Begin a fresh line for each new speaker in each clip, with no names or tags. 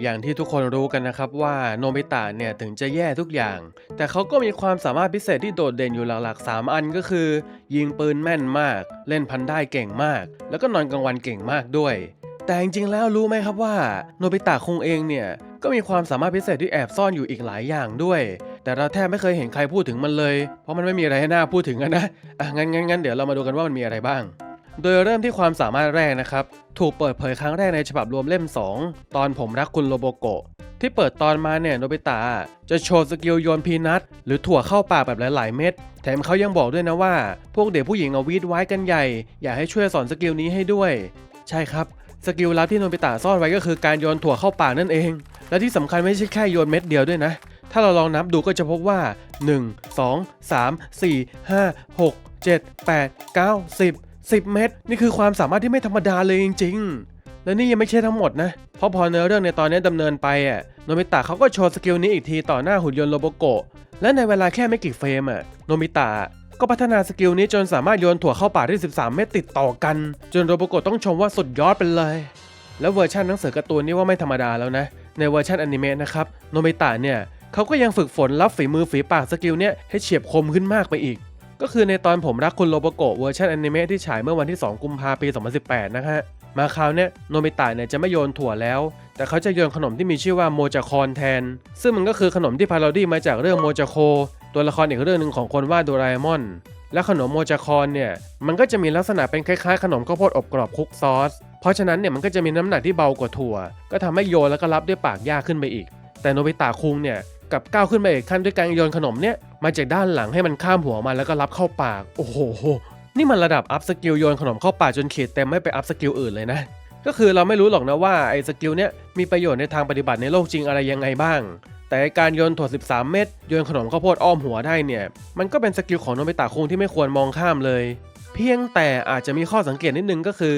อย่างที่ทุกคนรู้กันนะครับว่าโนบิตะเนี่ยถึงจะแย่ทุกอย่าง แต่เขาก็มีความสามารถพิเศษที่โดดเด่นอยู่หลักๆ3อันก็คือ ยิงปืนแม่นมาก เล่นพันได้เก่งมาก แล้วก็นอนกลางวันเก่งมากด้วย แต่จริงๆแล้วรู้ไหมครับว่าโนบิตะคุงเองเนี่ยก็มีความสามารถพิเศษที่แอบซ่อนอยู่อีกหลายอย่างด้วย แต่เราแทบไม่เคยเห็นใครพูดถึงมันเลย เพราะมันไม่มีอะไรให้น่าพูดถึงนะงั้นเดี๋ยวเรามาดูกันว่ามันมีอะไรบ้าง โดยเริ่มที่ความสามารถแรกนะครับถูกเปิดเผยครั้งแรกในฉบับรวมเล่ม 2 ตอนผมรักคุณโรโบโกะที่เปิดตอนมาเนี่ยโนบิตะจะโชว์สกิลโยนพีนัทหรือถั่วเข้าปากแบบหลายๆเม็ดแถมเขายังบอกด้วยนะว่าพวกเด็กผู้หญิงเอาวีดไว้กันใหญ่อยากให้ช่วยสอนสกิลนี้ให้ด้วยใช่ครับสกิลลับที่โนบิตะซ่อนไว้ก็คือการโยนถั่วเข้าปากนั่นเองและที่สำคัญไม่ใช่แค่โยนเม็ดเดียวด้วยนะถ้าเราลองนับดูก็จะพบว่า1 2 3 4 5 6 7 8 9 10 เม็ดนี่คือความสามารถที่ไม่ธรรมดาเลยจริงๆและนี่ยังไม่ใช่ทั้งหมดนะเพราะพอเนื้อเรื่องในตอนนี้ดำเนินไปโนบิตะเขาก็โชว์สกิลนี้อีกทีต่อหน้าหุ่นยนต์โรโบโกะและในเวลาแค่ไม่กี่เฟรมโนบิตะก็พัฒนาสกิลนี้จนสามารถโยนถั่วเข้าปากได้13เม็ดติดต่อกันจนโรโบโกะต้องชมว่าสุดยอดไปเลยแล้วเวอร์ชันหนังสือการ์ตูนนี่ว่าไม่ธรรมดาแล้วนะในเวอร์ชันอนิเมะนะครับโนบิตะเนี่ยเขาก็ยังฝึกฝนรับฝีมือฝีปากสกิลเนี้ยให้เฉียบคมขึ้นมากไปอีกก็คือในตอนผมรักคุณโรโบโกะเวอร์ชันอนิเมะที่ฉายเมื่อวันที่2 กุมภาพันธ์ ปี 2018 นะฮะมาคราวเนี้ยโนบิตะเนี่ยจะไม่โยนถั่วแล้วแต่เขาจะโยนขนมที่มีชื่อว่าโมจาคอนแทนซึ่งมันก็คือขนมที่พาโรดี้มาจากเรื่องโมจาโคตัวละครอีกเรื่องหนึ่งของคนวาดโดราเอมอนและขนมโมจาคอนเนี่ยมันก็จะมีลักษณะเป็นคล้ายๆขนมข้าวโพดอบกรอบคลุกซอสเพราะฉะนั้นเนี่ยมันก็จะมีน้ำหนักที่เบากว่าถั่วก็ทำให้โยนแล้วก็รับด้วยปากยากขึ้นไปอีกแต่โนบิตะคุงเนี่ยกับก้าวขึ้นไปอีกขั้นด้วยการโยนขนมเนี่ยมาจากด้านหลังให้มันข้ามหัวมาแล้วก็รับเข้าปากโอ้โหนี่มันระดับอัพสกิลโยนขนมเข้าปากจนขีดเต็มไม่ไปอัพสกิลอื่นเลยนะก็คือเราไม่รู้หรอกนะว่าไอ้สกิลเนี่ยมีประโยชน์ในทางปฏิบัติในโลกจริงอะไรยังไงบ้างแต่การโยนถั่ว13เม็ดโยนขนมข้าวโพดอ้อมหัวได้เนี่ยมันก็เป็นสกิลของโนบิตะคุงที่ไม่ควรมองข้ามเลยเพียงแต่อาจจะมีข้อสังเกตนิดนึงก็คื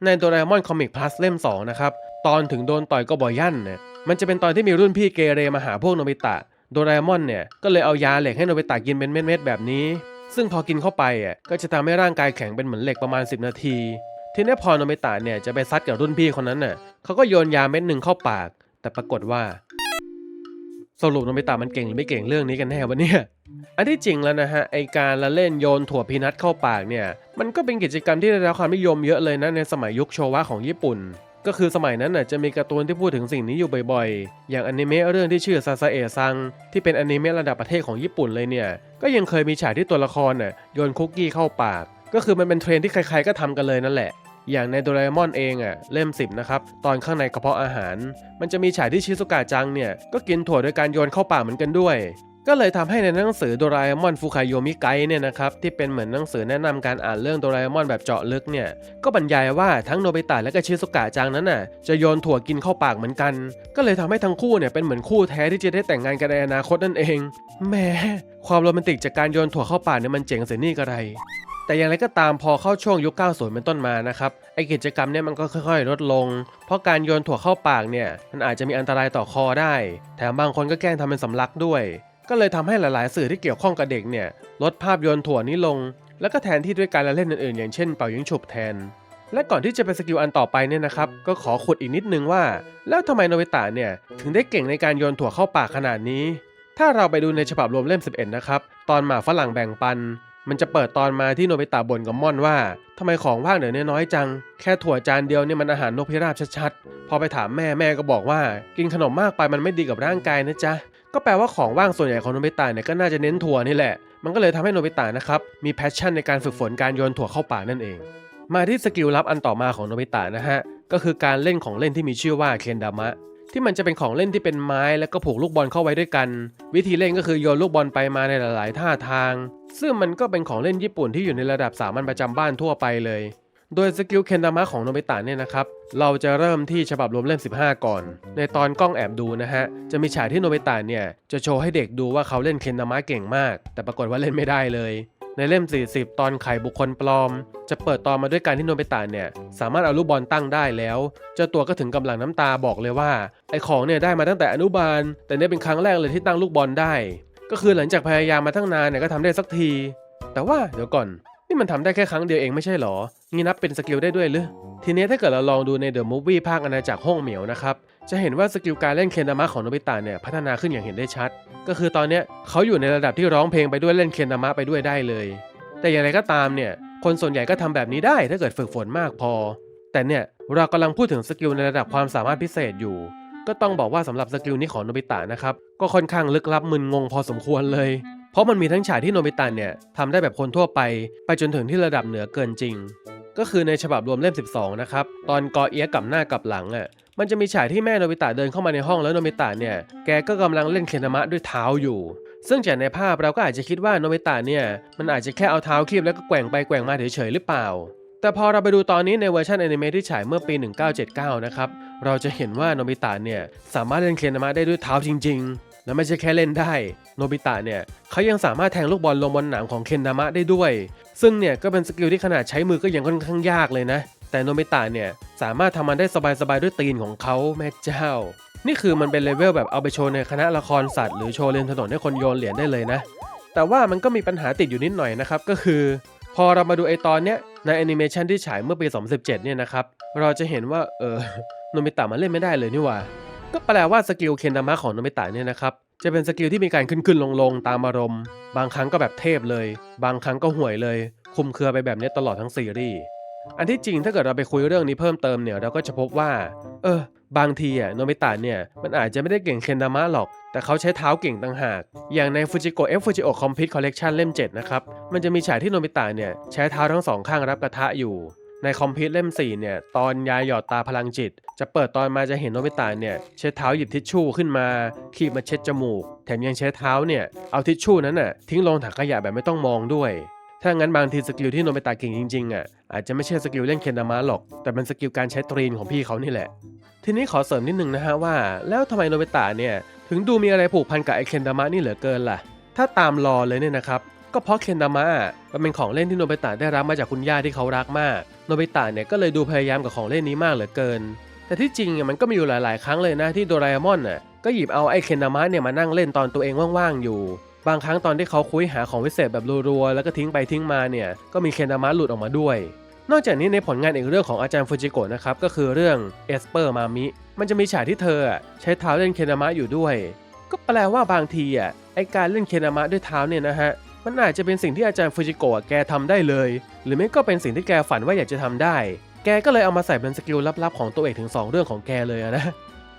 อในโดราเอมอนคอมิกพลัสเล่ม2นะครับตอนถึงโดนต่อยก็บ่อยยั่นเนี่ยมันจะเป็นตอนที่มีรุ่นพี่เกเรมาหาพวกโนบิตะโดราเอมอนเนี่ยก็เลยเอายาเหล็กให้โนบิตะกินเป็นเม็ดๆแบบนี้ซึ่งพอกินเข้าไปก็จะทำให้ร่างกายแข็งเป็นเหมือนเหล็กประมาณ10 นาทีทีนี้พอโนบิตะเนี่ยจะไปซัดกับรุ่นพี่คนนั้นเขาก็โยนยาเม็ดหนึ่งเข้าปากแต่ปรากฏว่าสรุปโนบิตะมันเก่งหรือไม่เก่งเรื่องนี้กันแน่วะเนี่ยอันที่จริงแล้วนะฮะไอการละเล่นโยนถั่วพีนัทเข้าปากเนี่ยมันก็เป็นกิจกรรมที่ได้รับความนิยมเยอะเลยนะในสมัยยุคโชวะของญี่ปุ่นก็คือสมัยนั้นจะมีการ์ตูนที่พูดถึงสิ่งนี้อยู่บ่อยๆอย่างอนิเมะเรื่องที่ชื่อซาซาเอะซังที่เป็นอนิเมะระดับประเทศของญี่ปุ่นเลยเนี่ยก็ยังเคยมีฉากที่ตัวละครโยนคุกกี้เข้าปากก็คือมันเป็นเทรนด์ที่ใครๆก็ทำกันเลยนั่นแหละอย่างในโดราเอมอนเองเล่ม10นะครับตอนข้างในกระเพาะอาหารมันจะมีฉากที่ชิซุกะจังเนี่ยก็กินถั่วโดยการโยนเข้าปากเหมือนกันด้วยก็เลยทำให้ในหนังสือโดราเอมอนฟูคายโยมิไกด์เนี่ยนะครับที่เป็นเหมือนหนังสือแนะนำการอ่านเรื่องโดราเอมอนแบบเจาะลึกเนี่ยก็บรรยายว่าทั้งโนบิตะและก็ชิซุกะจังนั้นจะโยนถั่วกินเข้าปากเหมือนกันก็เลยทำให้ทั้งคู่เนี่ยเป็นเหมือนคู่แท้ที่จะได้แต่งงานกันในอนาคตนั่นเองแหมความโรแมนติกจากการโยนถั่วเข้าปากเนี่ยมันเจ๋งเสียนี่กระไรแต่อย่างไรก็ตามพอเข้าช่วงยุค 90 เป็นต้นมานะครับไอกิจกรรมเนี่ยมันก็ค่อยๆลดลงเพราะการโยนถั่วเข้าปากเนี่ยมันอาจจะมีอันตรายต่อคอได้แถมบางคนก็แกล้งทำเป็นสำลักด้วยก็เลยทำให้หลายๆสื่อที่เกี่ยวข้องกับเด็กเนี่ยลดภาพโยนถั่วนี้ลงแล้วก็แทนที่ด้วยการละเล่นอื่นๆอย่างเช่นเป่ายิงฉุบแทนและก่อนที่จะไปสกิลอันต่อไปเนี่ยนะครับก็ขอขุดอีกนิดนึงว่าแล้วทำไมโนบิตะเนี่ยถึงได้เก่งในการโยนถั่วเข้าปากขนาดนี้ถ้าเราไปดูในฉบับรวมเล่ม11นะครับตอนหมากฝรั่งแบ่งปันมันจะเปิดตอนมาที่โนบิตะบ่นกับม่อนว่าทำไมของว่างเหลือน้อยจังแค่ถั่วจานเดียวเนี่ยมันอาหารนกพิราบชัดๆพอไปถามแม่ก็บอกว่ากินขนมมากไปมันไม่ดีกับร่างกายนะจ๊ะก็แปลว่าของว่างส่วนใหญ่ของโนบิตะเนี่ยก็น่าจะเน้นถั่วนี่แหละมันก็เลยทำให้โนบิตะนะครับมีแพชชั่นในการฝึกฝนการโยนถั่วเข้าปากนั่นเองมาที่สกิลลับอันต่อมาของโนบิตะนะฮะก็คือการเล่นของเล่นที่มีชื่อว่าเคนดามะที่มันจะเป็นของเล่นที่เป็นไม้แล้วก็ผูกลูกบอลเข้าไว้ด้วยกันวิธีเล่นก็คือโยนลูกบอลไปมาในหลายๆท่าทางซึ่งมันก็เป็นของเล่นญี่ปุ่นที่อยู่ในระดับสามัญประจำบ้านทั่วไปเลยโดยสกิลเคนดามะของโนบิตะเนี่ยนะครับเราจะเริ่มที่ฉบับรวมเล่ม15ก่อนในตอนกล้องแอบดูนะฮะจะมีฉากที่โนบิตะเนี่ยจะโชว์ให้เด็กดูว่าเขาเล่นเคนดามะเก่งมากแต่ปรากฏว่าเล่นไม่ได้เลยในเล่ม40ตอนไขบุคคลปลอมจะเปิดตอนมาด้วยการที่โนบิตะเนี่ยสามารถเอาลูกบอลตั้งได้แล้วเจ้าตัวก็ถึงกำลังน้ำตาบอกเลยว่าไอของเนี่ยได้มาตั้งแต่อนุบาลแต่เนี่ยเป็นครั้งแรกเลยที่ตั้งลูกบอลได้ก็คือหลังจากพยายามมาตั้งนานเนี่ยก็ทำได้สักทีแต่ว่าเดี๋ยวก่อนนี่มันทำได้แค่ครั้งเดียวเองไม่ใช่หรอ นี่นับเป็นสกิลได้ด้วยหรือทีนี้ถ้าเกิดเราลองดูในเดอะมูฟวี่ภาคอาณาจักรห้องเหมียวนะครับจะเห็นว่าสกิลการเล่นเคนดามะของโนบิตะเนี่ยพัฒนาขึ้นอย่างเห็นได้ชัดก็คือตอนเนี้ยเขาอยู่ในระดับที่ร้องเพลงไปด้วยเล่นเคนดามะไปด้วยได้เลยแต่อย่างไรก็ตามเนี่ยคนส่วนใหญ่ก็ทำแบบนี้ได้ถ้าเกิดฝึกฝนมากพอแต่เนี่ยเรากำลังพูดถึงสกิลในระดับความสามารถพิเศษอยู่ก็ต้องบอกว่าสำหรับสกิลนี้ของโนบิตะนะครับก็ค่อนข้างลึกลับมึนงงพอสมควรเลยเพราะมันมีทั้งฉากที่โนบิตะเนี่ยทำได้แบบคนทั่วไปจนถึงที่ระดับเหนือเกินจริงก็คือในฉบับรวมเล่ม12นะครับตอนกอเอียะกลับหน้ากลับหลังมันจะมีฉากที่แม่โนบิตะเดินเข้ามาในห้องแล้วโนบิตะเนี่ยแกก็กำลังเล่นเคนามะด้วยเท้าอยู่ซึ่งจากในภาพเราก็อาจจะคิดว่าโนบิตะเนี่ยมันอาจจะแค่เอาเท้าคีบแล้วก็แกว่งไปแกว่งมาเฉยๆหรือเปล่าแต่พอเราไปดูตอนนี้ในเวอร์ชันอนิเมะที่ฉายเมื่อปี 1979 นะครับเราจะเห็นว่าโนบิตะเนี่ยสามารถเล่นเคนามะได้ด้วยเท้าจริงๆและไม่ใช่แค่เล่นได้โนบิตะเนี่ยเขายังสามารถแทงลูกบอลลงบนหนามของเคนามะได้ด้วยซึ่งเนี่ยก็เป็นสกิลที่ขนาดใช้มือก็ยังค่อนข้างยากเลยนะแต่โนบิตะเนี่ยสามารถทำมันได้สบายๆด้วยตีนของเขาแม่เจ้านี่คือมันเป็นเลเวลแบบเอาไปโชว์ในคณะละครสัตว์หรือโชว์เล่นถนนให้คนโยนเหรียญได้เลยนะแต่ว่ามันก็มีปัญหาติดอยู่นิดหน่อยนะครับก็คือพอเรามาดูไอตอนเนี้ยในแอนิเมชันที่ฉายเมื่อปี 2017 เนี่ยนะครับเราจะเห็นว่าโนบิตะมันเล่นไม่ได้เลยนี่หว่าก็แปลว่าสกิลเคนดามะของโนบิตะเนี่ยนะครับจะเป็นสกิลที่มีการขึ้นลงตามอารมณ์บางครั้งก็แบบเทพเลยบางครั้งก็ห่วยเลยคุมเครือไปแบบนี้ตลอดทั้งซีรีส์อันที่จริงถ้าเกิดเราไปคุยเรื่องนี้เพิ่มเติมเนี่ยเราก็จะพบว่าบางทีโนบิตะเนี่ยมันอาจจะไม่ได้เก่งเคนดามะหรอกแต่เขาใช้เท้าเก่งต่างหากอย่างในฟูจิโกะฟูจิโอคอมพลีทคอลเลกชันเล่ม7นะครับมันจะมีฉากที่โนบิตะเนี่ยใช้เท้าทั้งสองข้างรับกระทะอยู่ในคอมพลีทเล่ม4เนี่ยตอนยาหยอดตาพลังจิตจะเปิดตอนมาจะเห็นโนบิตะเนี่ยใช้เท้าหยิบทิชชู่ขึ้นมาคีบมาเช็ดจมูกแถมยังใช้เท้าเนี่ยเอาทิชชู่นั้นทิ้งลงถังขยะแบบไม่ต้องมองด้วยถ้างั้นบางทีสกิลที่โนบิตะเก่งจริงๆอาจจะไม่ใช่สกิลเล่นเคนดามะหรอกแต่เป็นสกิลการใช้ตรีนของพี่เขานี่แหละทีนี้ขอเสริมนิดนึงนะฮะว่าแล้วทำไมโนบิตะเนี่ยถึงดูมีอะไรผูกพันกับไอเคนดามะนี่เหลือเกินล่ะถ้าตามรอเลยเนี่ยนะครับก็เพราะเคนดามะมันเป็นของเล่นที่โนบิตะได้รับมาจากคุณย่าที่เขารักมากโนบิตะเนี่ยก็เลยดูพยายามกับของเล่นนี้มากเหลือเกินแต่ที่จริงมันก็มีอยู่หลายๆครั้งเลยนะที่โดราเอมอนก็หยิบเอาไอเคนดามะเนี่ยมานั่งเล่นตอนตัวเองว่างๆอยู่บางครั้งตอนที่เขาคุยหาของวิเศษแบบรัวๆแล้วก็ทิ้งไปทิ้งมาเนี่ยก็มีเคนดามะหลุดออกมาด้วยนอกจากนี้ในผลงานอีกเรื่องของอาจารย์ฟูจิโกะนะครับก็คือเรื่องเอสเปอร์มามิมันจะมีฉากที่เธอใช้เท้าเล่นเคนามะอยู่ด้วยก็แปลว่าบางทีไอการเล่นเคนามะด้วยเท้าเนี่ยนะฮะมันอาจจะเป็นสิ่งที่อาจารย์ฟูจิโกะแกทำได้เลยหรือไม่ก็เป็นสิ่งที่แกฝันว่าอยากจะทำได้แกก็เลยเอามาใส่เป็นสกิลลับๆของตัวเอกถึง2เรื่องของแกเลยนะ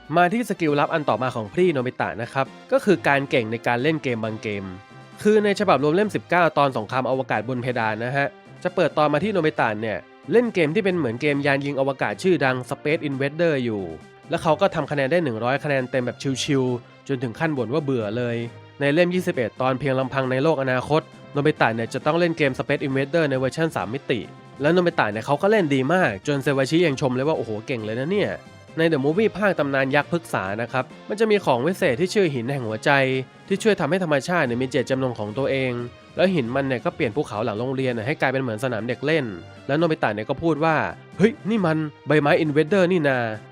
มาที่สกิลลับอันต่อมาของพี่โนบิตะนะครับก็คือการเก่งในการเล่นเกมบางเกมคือในฉบับรวมเล่ม19ตอนสงครามอวกาศบนเพดานนะฮะจะเปิดตอนมาที่โนบิตะเนี่ยเล่นเกมที่เป็นเหมือนเกมยานยิงอวกาศชื่อดัง Space Invader อยู่แล้วเขาก็ทำคะแนนได้100คะแนนเต็มแบบชิวๆจนถึงขั้นบ่นว่าเบื่อเลยในเล่ม21ตอนเพียงลำพังในโลกอนาคตโนบิตะเนี่ยจะต้องเล่นเกม Space Invader ในเวอร์ชัน3มิติแล้วโนบิตะเนี่ยเขาก็เล่นดีมากจนเซวาชิยังชมเลยว่าโอ้โหเก่งเลยนะเนี่ยในเดอะมูฟวี่ภาคตำนานยักษ์พฤกษานะครับมันจะมีของวิเศษที่ชื่อหินแห่งหัวใจที่ช่วยทำให้ธรรมชาติมีเจตจำนงของตัวเองแล้วหินมันเนี่ยก็เปลี่ยนภูเขาหลังโรงเรียนให้กลายเป็นเหมือนสนามเด็กเล่นแล้วโนบิตะเนี่ยก็พูดว่าเฮ้ยนี่มันใบไม้อินเวดเดอร์นี่น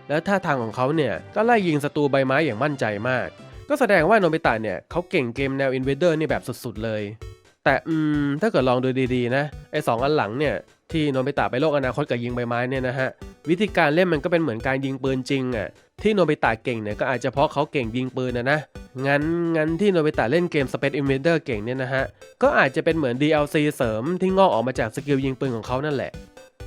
าแล้วท่าทางของเขาเนี่ยก็ไล่ยิงศัตรูใบไม้อย่างมั่นใจมากก็แสดงว่าโนบิตะเนี่ยเขาเก่งเกมแนวอินเวดเดอร์นี่แบบสุดๆเลยแต่ถ้าเกิดลองดูดีๆนะไอ้2อันหลังเนี่ยที่โนบิตะไปโลกอนาคตกับยิงใบไม้เนี่ยนะฮะวิธีการเล่นมันก็เป็นเหมือนการยิงปืนจริงที่โนบิตะเก่งเนี่ยก็อาจจะเพราะเขาเก่งยิงปืนนะงั้นที่โนบิตะเล่นเกม Space Invader เก่งเนี่ยนะฮะก็อาจจะเป็นเหมือน DLC เสริมที่งอกออกมาจากสกิลยิงปืนของเขานั่นแหล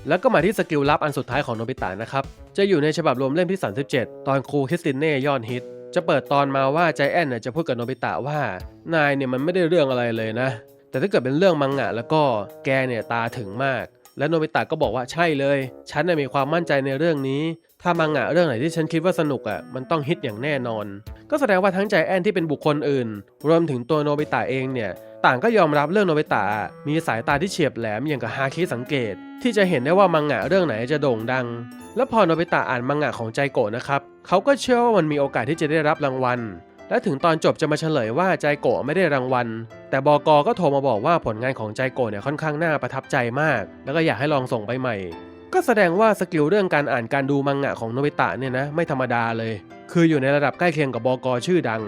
ะแล้วก็มาที่สกิลลับอันสุดท้ายของโนบิตะนะครับจะอยู่ในฉบับรวมเล่มที่37ตอนครูคริสตินเน่ยอดฮิตจะเปิดตอนมาว่าใจแอนจะพูดกับโนบิตะว่านายเนี่ยมันไม่ได้เรื่องอะไรเลยนะแต่ถ้าเกิดเป็นเรื่องมังงะแล้วก็แกเนี่ยตาถึงมากและโนบิตะก็บอกว่าใช่เลยฉันมีความมั่นใจในเรื่องนี้ถ้ามังงะเรื่องไหนที่ฉันคิดว่าสนุกมันต้องฮิตอย่างแน่นอนก็แสดงว่าทั้งใจแอนที่เป็นบุคคลอื่นรวมถึงตัวโนบิตะเองเนี่ยต่างก็ยอมรับเรื่องโนบิตะมีสายตาที่เฉียบแหลมอย่างกับฮาคิสังเกตที่จะเห็นได้ว่ามังงะเรื่องไหนจะโด่งดังแล้วพอโนบิตะอ่านมังงะของใจโกะนะครับเขาก็เชื่อว่ามันมีโอกาสที่จะได้รับรางวัลและถึงตอนจบจะมาเฉลยว่าใจโกะไม่ได้รางวัลแต่บก.ก็โทรมาบอกว่าผลงานของใจโกะเนี่ยค่อนข้างน่าประทับใจมากแล้วก็อยากให้ลองส่งไปใหม่ก็แสดงว่าสกิลเรื่องการอ่านการดูมังงะของโนบิตะเนี่ยนะไม่ธรรมดาเลยคืออยู่ในระดับใกล้เคียงกับบก.ชื่อดั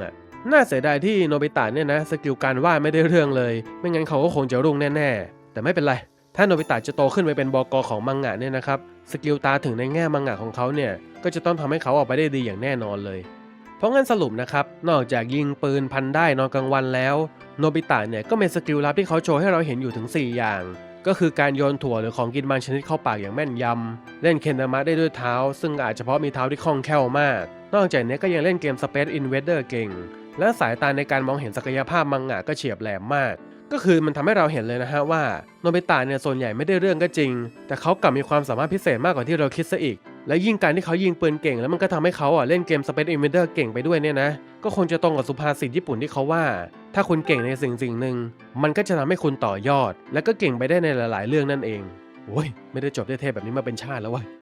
งน่าเสียดายที่โนบิตะเนี่ยนะสกิลการวาดไม่ได้เรื่องเลยไม่งั้นเขาก็คงจะรุ่งแน่ๆแต่ไม่เป็นไร ถ้าโนบิตะจะโตขึ้นไปเป็นบก.ของมังงะเนี่ยนะครับสกิลตาถึงในแง่มังงะของเขาเนี่ยก็จะต้องทำให้เขาออกไปได้ดีอย่างแน่นอนเลยเพราะงั้นสรุปนะครับนอกจากยิงปืนพันได้นอนกลางวันแล้วโนบิตะเนี่ยก็มีสกิลลับที่เขาโชว์ให้เราเห็นอยู่ถึง4อย่างก็คือการโยนถั่วหรือของกินบางชนิดเข้าปากอย่างแม่นยำเล่นเคนดามะได้ด้วยเท้าซึ่งอาจจะเพราะมีเท้าที่คล่องแคล่วมากนอกจากนี้ก็ยังเล่นเกม Space Invader เก่งและสายตาในการมองเห็นศักยภาพมังงะก็เฉียบแหลมมากก็คือมันทำให้เราเห็นเลยนะฮะว่าโนบิตะเนี่ยส่วนใหญ่ไม่ได้เรื่องก็จริงแต่เขากลับมีความสามารถพิเศษมากกว่าที่เราคิดซะอีกและยิ่งการที่เขายิงปืนเก่งแล้วมันก็ทำให้เขาเล่นเกม Space Invader เก่งไปด้วยเนี่ยนะก็คงจะตรงกับสุภาษิตญี่ปุ่นที่เขาว่าถ้าคุณเก่งในสิ่งหนึ่งมันก็จะทำให้คุณต่อยอดและก็เก่งไปได้ในหลายๆเรื่องนั่นเองโอ้ยไม่ได้จบได้เทพแบบนี้มาเป็นชาติแล้ววะ